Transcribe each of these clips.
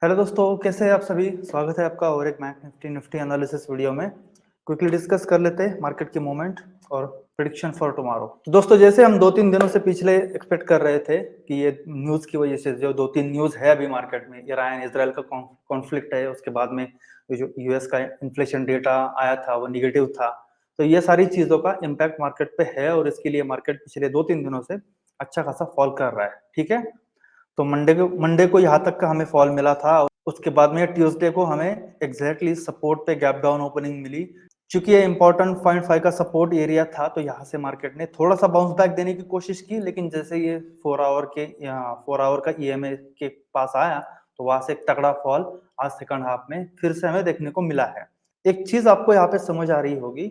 Hello दोस्तों, कैसे हैं आप सभी। स्वागत है आपका और एक बैंक निफ्टी एनालिसिस वीडियो में। क्विकली डिस्कस कर लेते हैं मार्केट के मूवमेंट और प्रेडिक्शन फॉर टुमारो। तो दोस्तों, जैसे हम 2-3 दिनों से पिछले एक्सपेक्ट कर रहे थे कि ये न्यूज़ की वजह से जो 2-3 न्यूज़ है अभी मार्केट में, ईरान इसराइल का कॉन्फ्लिक्ट है, उसके बाद में जो यूएस का इन्फ्लेशन डेटा आया था वो निगेटिव था। तो ये सारी चीज़ों का इम्पैक्ट मार्केट पे है और इसके लिए मार्केट पिछले 2-3 दिनों से अच्छा खासा फॉल कर रहा है। ठीक है, तो मंडे को यहाँ तक का हमें फॉल मिला था। उसके बाद में ट्यूसडे को हमें एग्जैक्टली सपोर्ट पे गैप डाउन ओपनिंग मिली। चूंकि ये इंपॉर्टेंट 0.5 का सपोर्ट एरिया था, तो यहाँ से मार्केट ने थोड़ा सा बाउंस बैक देने की कोशिश की, लेकिन जैसे ये 4 आवर का ईएमए के पास आया तो वहां से एक तगड़ा फॉल आज सेकंड हाफ में फिर से हमें देखने को मिला है। एक चीज आपको यहाँ पे समझ आ रही होगी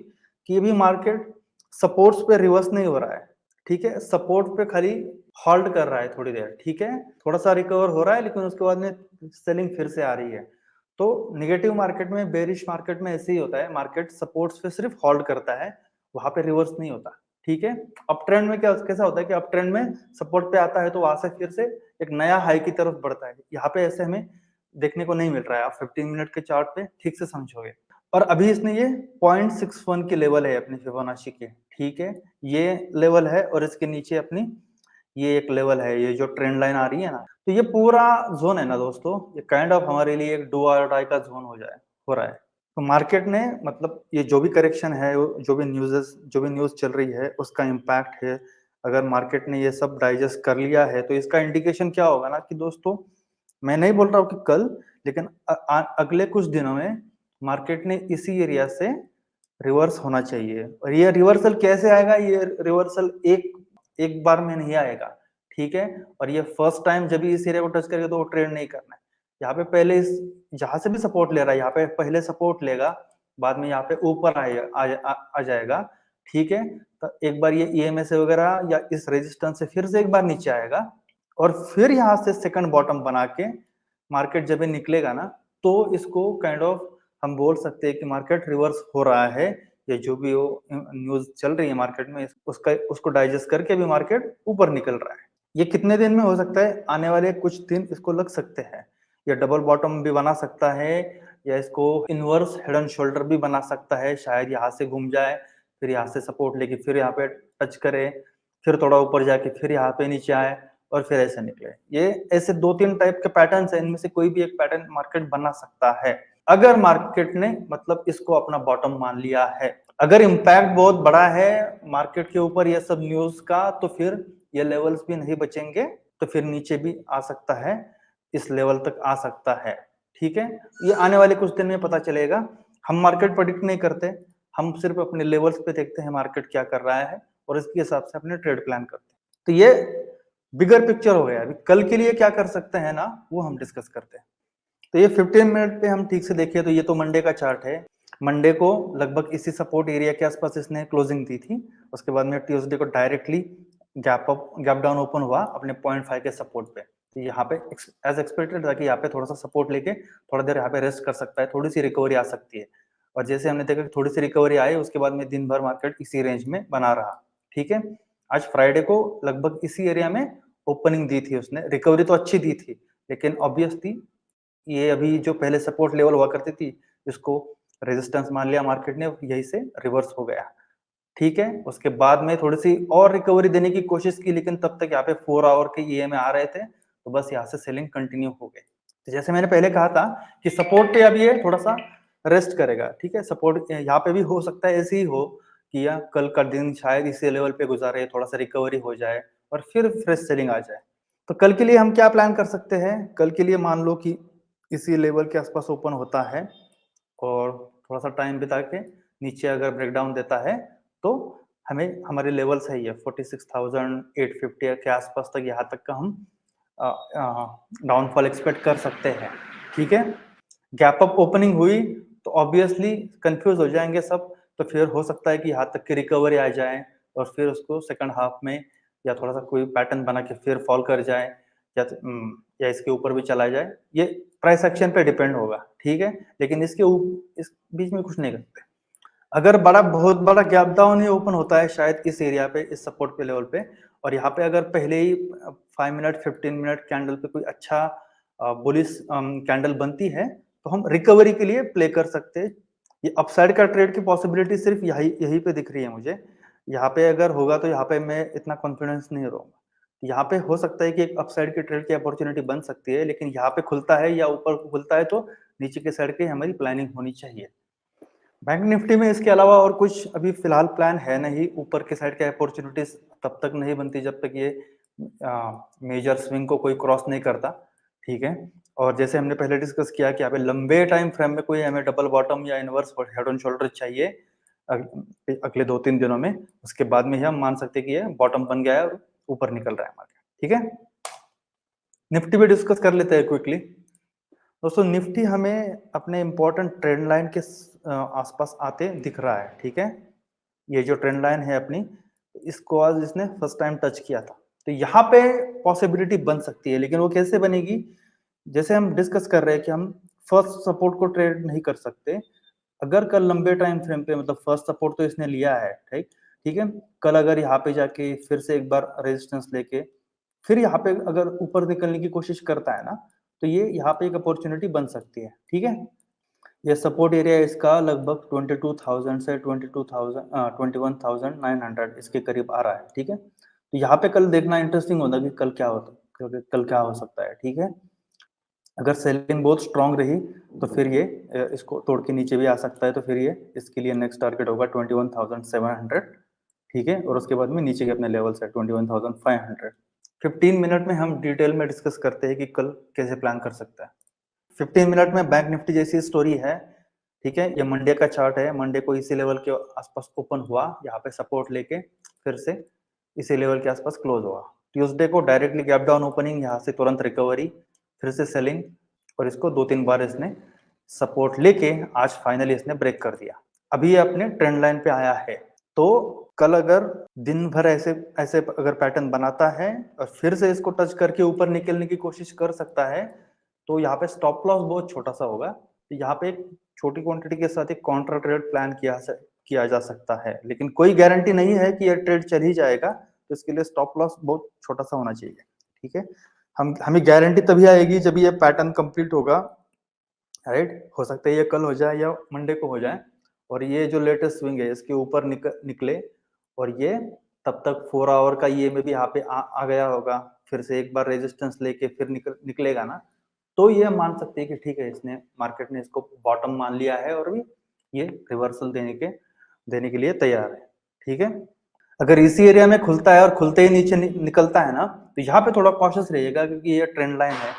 कि अभी मार्केट सपोर्ट्स पे रिवर्स नहीं हो रहा है। ठीक है, सपोर्ट पे खाली हॉल्ड कर रहा है थोड़ी देर। ठीक है, थोड़ा सा रिकवर हो रहा है, लेकिन उसके बाद में सेलिंग फिर से आ रही है। तो निगेटिव मार्केट में, बेरिश मार्केट में ऐसे ही होता है, मार्केट सपोर्ट्स पे सिर्फ होल्ड करता है, वहां पे रिवर्स नहीं होता। ठीक है, अप ट्रेंड में कैसा होता है कि अप ट्रेंड में सपोर्ट पे आता है तो वहां से फिर से एक नया हाई की तरफ बढ़ता है। यहाँ पे ऐसे हमें देखने को नहीं मिल रहा है। आप 15 मिनट के चार्ट पे ठीक से समझोगे। और अभी इसने ये 0.61 की लेवल है अपनी फिबोनाची की। ठीक है, ये लेवल है और इसके नीचे अपनी ये एक लेवल है, ये जो ट्रेंड लाइन आ रही है ना, तो ये पूरा जोन है ना दोस्तों, ये काइंड ऑफ हमारे लिए एक डू और डाई का जोन हो रहा है। तो मार्केट ने मतलब ये जो भी करेक्शन है, जो भी न्यूज चल रही है, उसका इम्पैक्ट है। अगर मार्केट ने ये सब डाइजेस्ट कर लिया है तो इसका इंडिकेशन क्या होगा ना कि दोस्तों, मैं नहीं बोल रहा हूँ कि कल, लेकिन अगले कुछ दिनों में मार्केट ने इसी एरिया से रिवर्स होना चाहिए। और ये रिवर्सल कैसे आएगा? ये रिवर्सल एक एक बार में नहीं आएगा। ठीक है, और ये फर्स्ट टाइम जब इस एरिया को टच करेगा तो वो ट्रेड नहीं करना है। यहाँ पे पहले इस जहां से भी सपोर्ट ले रहा है, यहाँ पे पहले सपोर्ट लेगा, बाद में यहाँ पे ऊपर आ जाएगा। ठीक है, तो एक बार ये ईएमएस वगैरह या इस रेजिस्टेंस से फिर से एक बार नीचे आएगा और फिर यहाँ से सेकंड बॉटम बना के मार्केट जब निकलेगा ना, तो इसको काइंड ऑफ हम बोल सकते हैं कि मार्केट रिवर्स हो रहा है। या जो भी वो न्यूज चल रही है मार्केट में, उसको डाइजेस्ट करके भी मार्केट ऊपर निकल रहा है। ये कितने दिन में हो सकता है? आने वाले कुछ दिन इसको लग सकते हैं। या डबल बॉटम भी बना सकता है, या इसको इनवर्स हेड एंड शोल्डर भी बना सकता है। शायद यहाँ से घूम जाए, फिर यहाँ से सपोर्ट लेके फिर यहाँ पे टच करे, फिर थोड़ा ऊपर जाके फिर यहाँ पे नीचे आए और फिर ऐसे निकले। ये ऐसे 2-3 टाइप के पैटर्न है, इनमें से कोई भी एक पैटर्न मार्केट बना सकता है अगर मार्केट ने मतलब इसको अपना बॉटम मान लिया है। अगर इम्पैक्ट बहुत बड़ा है मार्केट के ऊपर ये सब न्यूज का, तो फिर ये लेवल्स भी नहीं बचेंगे, तो फिर नीचे भी आ सकता है, इस लेवल तक आ सकता है। ठीक है, ये आने वाले कुछ दिन में पता चलेगा। हम मार्केट प्रेडिक्ट नहीं करते, हम सिर्फ अपने लेवल्स पे देखते हैं मार्केट क्या कर रहा है और इसके हिसाब से अपने ट्रेड प्लान करते हैं। तो ये बिगर पिक्चर हो गया। अभी कल के लिए क्या कर सकते हैं ना, वो हम डिस्कस करते हैं। तो ये 15 मिनट पे हम ठीक से देखिए तो ये तो मंडे का चार्ट है। मंडे को लगभग इसी सपोर्ट एरिया के आसपास इसने क्लोजिंग दी थी। उसके बाद में ट्यूसडे को डायरेक्टली गैप डाउन ओपन हुआ अपने 0.5 के सपोर्ट पे। तो यहाँ पे एज एक्सपेक्टेड था कि यहाँ पे थोड़ा सा सपोर्ट लेके थोड़ा देर यहाँ पे रेस्ट कर सकता है, थोड़ी सी रिकवरी आ सकती है। और जैसे हमने देखा थोड़ी सी रिकवरी आई, उसके बाद में दिन भर मार्केट इसी रेंज में बना रहा। ठीक है, आज फ्राइडे को लगभग इसी एरिया में ओपनिंग दी थी उसने। रिकवरी तो अच्छी दी थी, लेकिन ऑब्वियसली ये अभी जो पहले सपोर्ट लेवल हुआ करती थी, इसको रेजिस्टेंस मान लिया मार्केट ने, यही से रिवर्स हो गया। ठीक है, उसके बाद में थोड़ी सी और रिकवरी देने की कोशिश की, लेकिन तब तक यहाँ पे 4 आवर के ईएमए आ रहे थे, तो बस यहाँ से सेलिंग कंटिन्यू हो गई। तो जैसे मैंने पहले कहा था कि सपोर्ट पे अब ये थोड़ा सा रेस्ट करेगा। ठीक है, सपोर्ट यहाँ पे भी हो सकता है ऐसे ही हो कि या कल का दिन शायद इसी लेवल पे गुजारे, थोड़ा सा रिकवरी हो जाए और फिर फ्रेश सेलिंग आ जाए। तो कल के लिए हम क्या प्लान कर सकते हैं? कल के लिए मान लो कि इसी लेवल के आसपास ओपन होता है और थोड़ा सा टाइम बिता के नीचे अगर ब्रेकडाउन देता है, तो हमें हमारे लेवल सही है 46,850 के आसपास तक, यहाँ तक का हम डाउनफॉल एक्सपेक्ट कर सकते हैं। ठीक है, गैप अप ओपनिंग हुई तो ऑब्वियसली कंफ्यूज हो जाएंगे सब, तो फिर हो सकता है कि यहाँ तक की रिकवरी आ जाए और फिर उसको सेकंड हाफ में या थोड़ा सा कोई पैटर्न बना के फिर फॉल कर जाए, या इसके ऊपर भी चला जाए। ये प्राइस एक्शन पे डिपेंड होगा। ठीक है, लेकिन इस बीच में कुछ नहीं करते। अगर बहुत बड़ा गैप डाउन ही ओपन होता है शायद इस एरिया पे, इस सपोर्ट पे लेवल पे, और यहाँ पे अगर पहले ही 5 मिनट 15 मिनट कैंडल पे कोई अच्छा बुलिश कैंडल बनती है तो हम रिकवरी के लिए प्ले कर सकते हैं। ये अपसाइड का ट्रेड की पॉसिबिलिटी सिर्फ यही पे दिख रही है मुझे। यहाँ पे अगर होगा तो यहाँ पे मैं इतना कॉन्फिडेंस नहीं रहूंगा। यहाँ पे हो सकता है कि एक अपसाइड की ट्रेड की अपॉर्चुनिटी बन सकती है, लेकिन यहाँ पे खुलता है या ऊपर खुलता है तो नीचे के साइड की हमारी प्लानिंग होनी चाहिए। बैंक निफ्टी में इसके अलावा और कुछ अभी फिलहाल प्लान है नहीं। ऊपर के साइड के अपॉर्चुनिटीज तब तक नहीं बनती जब तक ये मेजर स्विंग को कोई क्रॉस नहीं करता, ठीक है। और जैसे हमने पहले डिस्कस किया कि यहाँ पे लंबे टाइम फ्रेम में कोई हमें डबल बॉटम या इनवर्स हेड एंड शोल्डर चाहिए अगले 2-3 दिनों में, उसके बाद में ही हम मान सकते हैं कि ये बॉटम बन गया है और ऊपर निकल रहा है मार्केट, ठीक है। निफ्टी भी डिस्कस कर लेते हैं क्विकली। दोस्तों निफ्टी हमें अपने इंपॉर्टेंट ट्रेंड लाइन के आसपास आते दिख रहा है, ठीक है। ये जो ट्रेंड लाइन है अपनी, इसको आज इसने फर्स्ट टाइम टच किया था, तो यहाँ पे पॉसिबिलिटी बन सकती है, लेकिन वो कैसे बनेगी? जैसे हम डिस्कस कर रहे हैं कि हम फर्स्ट सपोर्ट को ट्रेड नहीं कर सकते। अगर कल लंबे टाइम फ्रेम पे, मतलब फर्स्ट सपोर्ट तो इसने लिया है, ठीक ठीक है। कल अगर यहाँ पे जाके फिर से एक बार रेजिस्टेंस लेके फिर यहाँ पे अगर ऊपर निकलने की कोशिश करता है ना, तो ये यहाँ पे एक अपॉर्चुनिटी बन सकती है, ठीक है। ये सपोर्ट एरिया इसका लगभग 22,000 से 21,900 इसके करीब आ रहा है, ठीक है। तो यहाँ पे कल देखना इंटरेस्टिंग होगा कि कल क्या होता है, कल क्या हो सकता है, ठीक है। अगर सेलिंग बहुत स्ट्रांग रही तो फिर ये इसको तोड़ के नीचे भी आ सकता है, तो फिर ये इसके लिए नेक्स्ट टारगेट होगा 21,700, ठीक है। और उसके बाद में नीचे के अपने लेवल से 21,500। 15 मिनट में हम डिटेल में डिस्कस करते हैं कि कल कैसे प्लान कर सकता है। 15 मिनट में बैंक निफ्टी जैसी स्टोरी है, ठीक है। ये मंडे का चार्ट है, मंडे को इसी लेवल के आसपास ओपन हुआ, यहाँ पे सपोर्ट लेके फिर से इसी लेवल के आसपास क्लोज हुआ। ट्यूसडे को डायरेक्टली गैप डाउन ओपनिंग, यहाँ से तुरंत रिकवरी, फिर से सेलिंग, और इसको 2-3 बार इसने सपोर्ट लेके आज फाइनली इसने ब्रेक कर दिया। अभी ये अपने ट्रेंड लाइन पे आया है, तो कल अगर दिन भर ऐसे ऐसे अगर पैटर्न बनाता है और फिर से इसको टच करके ऊपर निकलने की कोशिश कर सकता है, तो यहाँ पे स्टॉप लॉस बहुत छोटा सा होगा। तो यहाँ पे एक छोटी क्वांटिटी के साथ एक काउंटर ट्रेड प्लान किया जा सकता है, लेकिन कोई गारंटी नहीं है कि यह ट्रेड चल ही जाएगा, तो इसके लिए स्टॉप लॉस बहुत छोटा सा होना चाहिए, ठीक है। हमें गारंटी तभी आएगी जब ये पैटर्न कंप्लीट होगा, राइट। हो सकता है ये कल हो जाए या मंडे को हो जाए, और ये जो लेटेस्ट स्विंग है इसके ऊपर निकले, और ये तब तक 4 आवर का ये में भी यहाँ पे आ गया होगा, फिर से एक बार रेजिस्टेंस लेके फिर निकलेगा ना, तो ये मान सकते हैं कि ठीक है, इसने मार्केट ने इसको बॉटम मान लिया है और भी ये रिवर्सल देने के लिए तैयार है, ठीक है। अगर इसी एरिया में खुलता है और खुलते ही नीचे निकलता है ना, तो यहाँ पे थोड़ा कॉशियस रहिएगा, क्योंकि ये ट्रेंड लाइन है,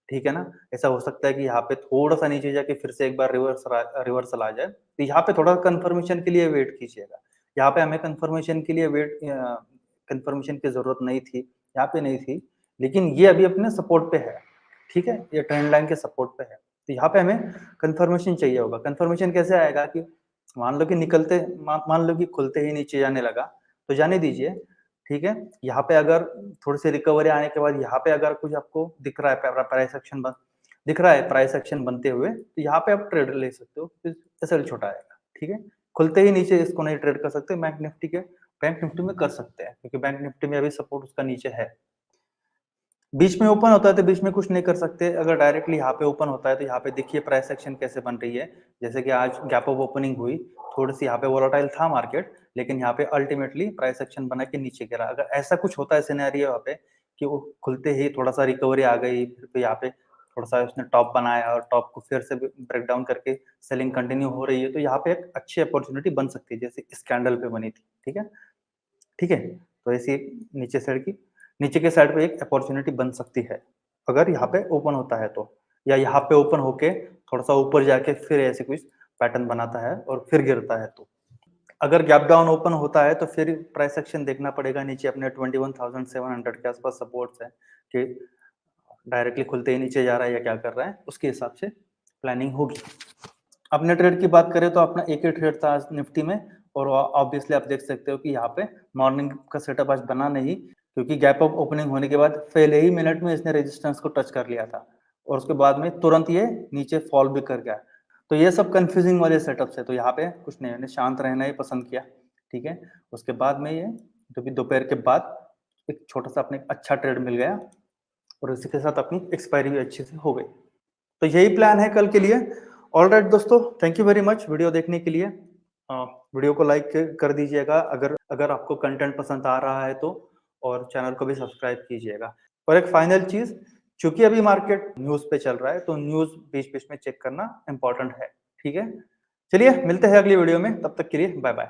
ठीक है ना। ऐसा हो सकता है कि यहाँ पे थोड़ा सा नीचे जाके फिर से एक बार रिवर्सल आ जाए, तो यहाँ पे थोड़ा कंफर्मेशन के लिए वेट कीजिएगा। यहाँ पे हमें कंफर्मेशन के लिए कंफर्मेशन की जरूरत नहीं थी, यहाँ पे नहीं थी, लेकिन ये अभी अपने सपोर्ट पे है, ठीक है। ये ट्रेंड लाइन के सपोर्ट पे है, तो यहाँ पे हमें कंफर्मेशन चाहिए होगा। कंफर्मेशन कैसे आएगा कि मान लो कि मान लो कि खुलते ही नीचे जाने लगा, तो जाने दीजिए, ठीक है। यहाँ पे अगर थोड़ी सी रिकवरी आने के बाद यहाँ पे अगर कुछ आपको दिख रहा है, प्राइस एक्शन बनते हुए, तो यहाँ पे आप ट्रेड ले सकते हो, फिर एसएल छोटा आएगा, ठीक है। खुलते ही नीचे इसको नहीं ट्रेड कर सकते, बैंक निफ्टी में कर सकते हैं, क्योंकि बैंक निफ्टी में अभी सपोर्ट उसका नीचे है। बीच में ओपन होता है तो बीच में कुछ नहीं कर सकते। अगर डायरेक्टली यहाँ पे ओपन होता है तो यहाँ पे देखिए प्राइस एक्शन कैसे बन रही है। जैसे कि आज गैप अप ओपनिंग हुई, थोड़ी सी यहाँ पे वोलेटाइल था मार्केट, लेकिन यहाँ पे अल्टीमेटली प्राइस एक्शन बना के नीचे गिरा। अगर ऐसा कुछ होता है सिनेरियो यहाँ पे कि वो खुलते ही थोड़ा सा रिकवरी आ गई, फिर तो यहाँ पे थोड़ा सा उसने टॉप बनाया और टॉप को फिर से ब्रेक डाउन करके सेलिंग कंटिन्यू हो रही है, तो यहाँ पे एक अच्छी अपॉर्चुनिटी बन सकती है, जैसे इस कैंडल पे बनी थी, ठीक है, ठीक है। तो ऐसी नीचे के साइड पे एक अपॉर्चुनिटी बन सकती है, अगर यहाँ पे ओपन होता है तो, या यहाँ पे ओपन होके थोड़ा सा ऊपर जाके फिर ऐसे कुछ पैटर्न बनाता है और फिर गिरता है, तो अगर गैप डाउन ओपन होता है तो फिर प्राइस एक्शन देखना पड़ेगा नीचे अपने 21,700 के आसपास सपोर्ट्स है कि डायरेक्टली खुलते ही नीचे जा रहा है या क्या कर रहा है, उसके हिसाब से प्लानिंग होगी। अपने ट्रेड की बात करें तो अपना एक ही ट्रेड था आज निफ्टी में, और ऑब्वियसली आप देख सकते हो कि यहाँ पे मॉर्निंग का सेटअप आज बना नहीं, क्योंकि गैप अप ओपनिंग होने के बाद पहले ही मिनट में इसने रेजिस्टेंस को टच कर लिया था, और उसके बाद में तुरंत ये नीचे फॉल भी कर गया। तो ये सब कंफ्यूजिंग वाले सेटअप है, तो यहाँ पे कुछ नहीं, मैंने शांत रहना ही पसंद किया, ठीक है। उसके बाद में ये जो कि दोपहर के बाद एक छोटा सा अपने अच्छा ट्रेड मिल गया, और इसी के साथ अपनी एक्सपायरी भी अच्छे से हो गई। तो यही प्लान है कल के लिए। ऑलराइट दोस्तों, thank you very much video देखने के लिए। वीडियो को लाइक कर दीजिएगा अगर आपको कंटेंट पसंद आ रहा है तो, और चैनल को भी सब्सक्राइब कीजिएगा। और एक फाइनल चीज, चूंकि अभी मार्केट न्यूज पे चल रहा है तो न्यूज बीच बीच में चेक करना इंपॉर्टेंट है। ठीक है, चलिए मिलते हैं अगली वीडियो में, तब तक के लिए बाय बाय।